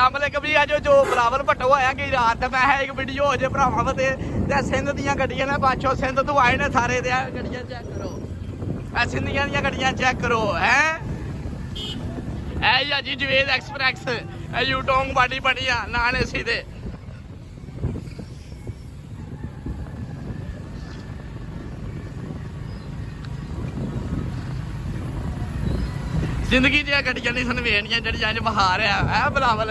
अस्सलाम वालेकुम जी। अज जो बिलावल भट्टो आया कि रात मैं एक वीडियो हो जे भरावां ते सिंध दियां गड्डियां ने पाछों सिंध तो आए ने सारे ते गड्डियां चेक करो सिंधियां दियां गड्डियां चेक करो हैं ऐ जी जवेद एक्सप्रैस यूटोंग बाडी बनी आ नान एसी दे जिंदगी च गड्डियां नहीं सन वेखनियां जेह्ड़ियां अज बहार है बिलावल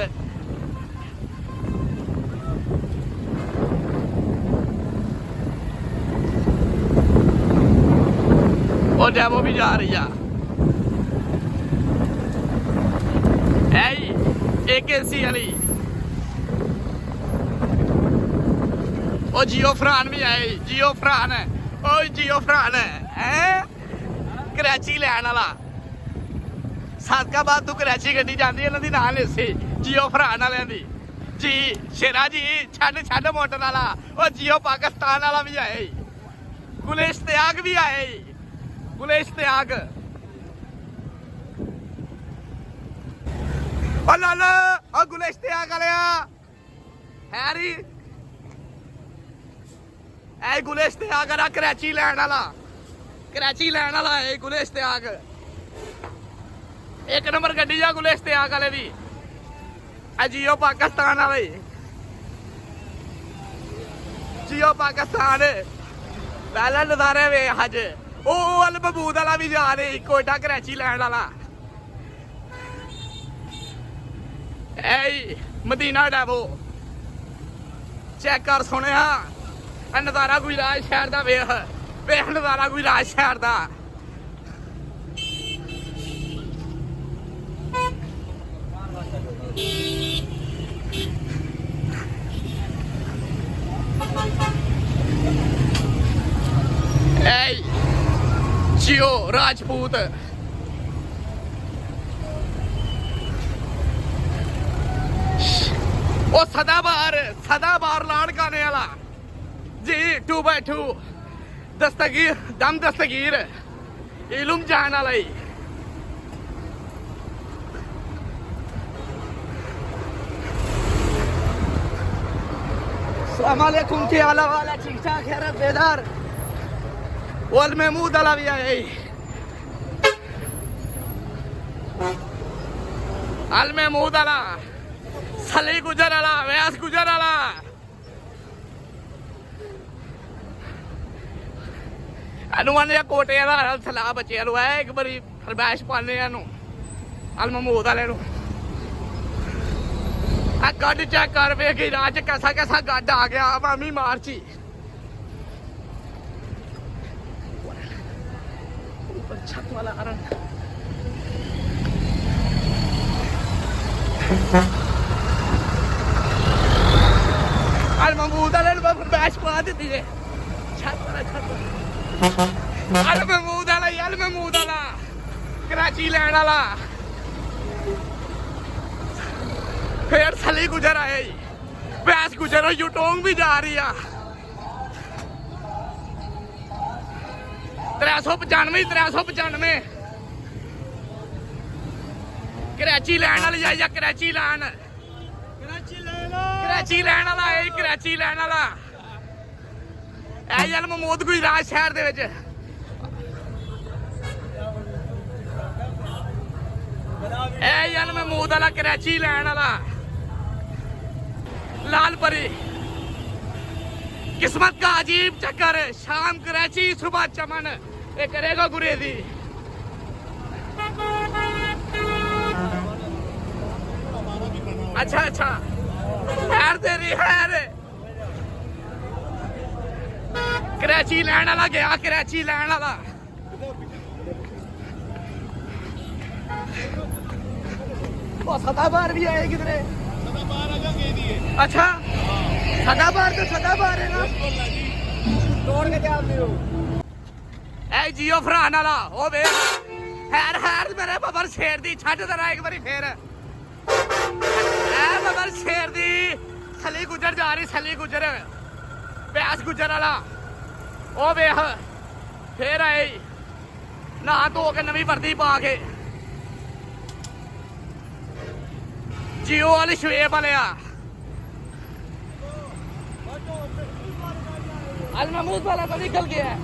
और डेमो भी जा रही है एक एसी वाली और जियो फरान भी आए जियो फरान है ओ जियो फरान है कराची लैन वाला सादकाबाद तू कराची गड्डी जाती इन्हों की नाल एसी जियो फरान वाले दी जी शेरा जी छड्ड छड्ड मोटर वाला और जियो पाकिस्तान वाला भी आए गुल इश्तियाक भी आए गुल इश्तियाक ओ लाला ओ गुल इश्तियाक वाले हैरी ऐ गुल इश्तियाक वाला कराची लैन वाला है गुल इश्तियाक एक नंबर गड्डी आ गुल इश्तियाक वाले दी जियो पाकिस्तान वाले जियो पाकिस्तान लाला नजारे वे अज ओ अल महमूद वाला भी जा रही कोयटा कराची लैंड वाला ऐ मदीना डेवो चेक कर सुने नजारा गुजरात शहर का वेख वेख नजारा गुजरात शहर का जियो राजपूत ओ सदाबार लाड़ गाने वाला जी 2x2 दस्तगीर दम दस्तगीर इलुम जान वाला ही अस्सलामुअलैकुम के आला वाला ठीक ठाक खैरत बेदार वल महमूद वाला भी आया अल महमूद वाला सली गुजर वाला व्यास गुजर वाला अनुमान कोटे का सलाह बच्चे है एक बारी फरमाइश पाने अल महमूद वाले गड्ड चेक कर वे कि राज कैसा कैसा गड्ड आ गया मामी मार्ची छत वाला रंग अल महमूद वाले फरमाइश पा दी है छत अल महमूद वाला कराची लैंड वाला फिर सली गुजर आए बैस गुजर यूटोंग भी जा रही है 395 कराची लैन वाली आई कराची लैन वाला है कराची लैन वाला ऐल महमूद गुजरात शहर दे विच ऐल महमूद वाला कराची लैन वाला लाल परी किस्मत का अजीब चक्कर शाम कराची सुबह चमन ये करेगा गुरेजी अच्छा खैर दे रही है कराची लैंड वाला गया कराची लैंड वाला सदाबार भी आए किधरे अच्छा सदाबार तो सदाबार है ना तोड़ के क्या ऐ जियो फरान वाला ओ वे हैर मेरे बबर शेर दी छੱਡ जरा एक बारी फिर ऐ बबर शेर दी सली गुजर जा रही सली गुजर प्यास गुजर वाला ओ वेख फिर आए नहा धो के नवी वर्दी पा के जियो वाले शुएब वाले अल महमूद वाला तो निकल गया है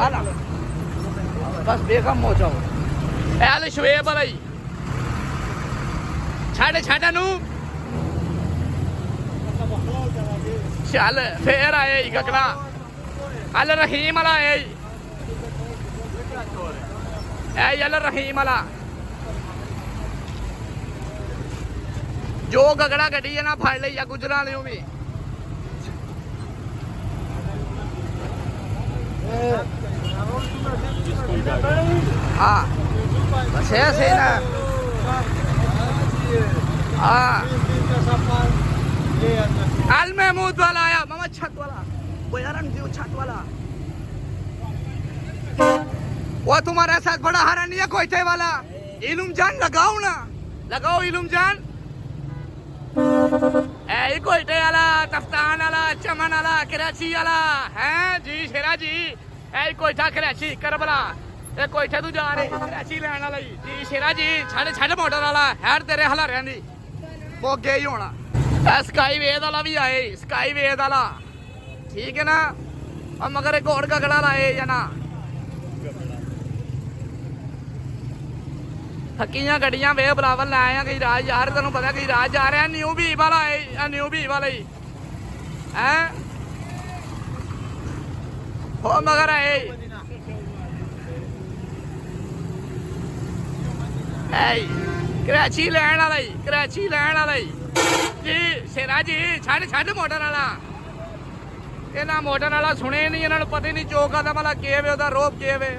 आना बस बेगम हो जाओ अल शुएब वाला ही छाड़े छाड़ा नू चल फिर आए गगना अल रहीम वाला है अल रहीम वाला जो गगड़ा गड्डी है ना फड़ ली गुजरा लियो भी हाँ बस ऐसे ना हाँ अल महमूद वाला आया मामा छत वाला वो यार छत वाला वो तुम्हारे साथ बड़ा हरा नहीं है कोयटे वाला इलुम जान लगाओ ना लगाओ इलुम जान ए कोयटे वाला तफ्तान वाला चमन वाला कराची वाला है जी शेरा जी ए कोयटा कराची करबला ए कोयटे तू जा रहे कराची लैन वाला जी शेरा जी छड़ छड़ मोटर वाला हैर तेरे हलारियां दी मोगे ही होना स्काई वेद वाला भी आए स्काई वेद वाला ठीक है ना अब मगर एक और गगड़ा लाए या ना थकियां गड्डियां वे बराबर ले आए कई राज यार तेन पता कई राज जा रहे हैं न्यू भी वाला है न्यू भी वाला ही है हो मगर आए कराची लैन वाला ही कराची लैन वाला ही जी शेरा जी छड़ छड़ मोटर वाला इन्हें मोटर वाला सुने नहीं इन्होंने पता ही नहीं चौक का मतलब के वे रोब के वे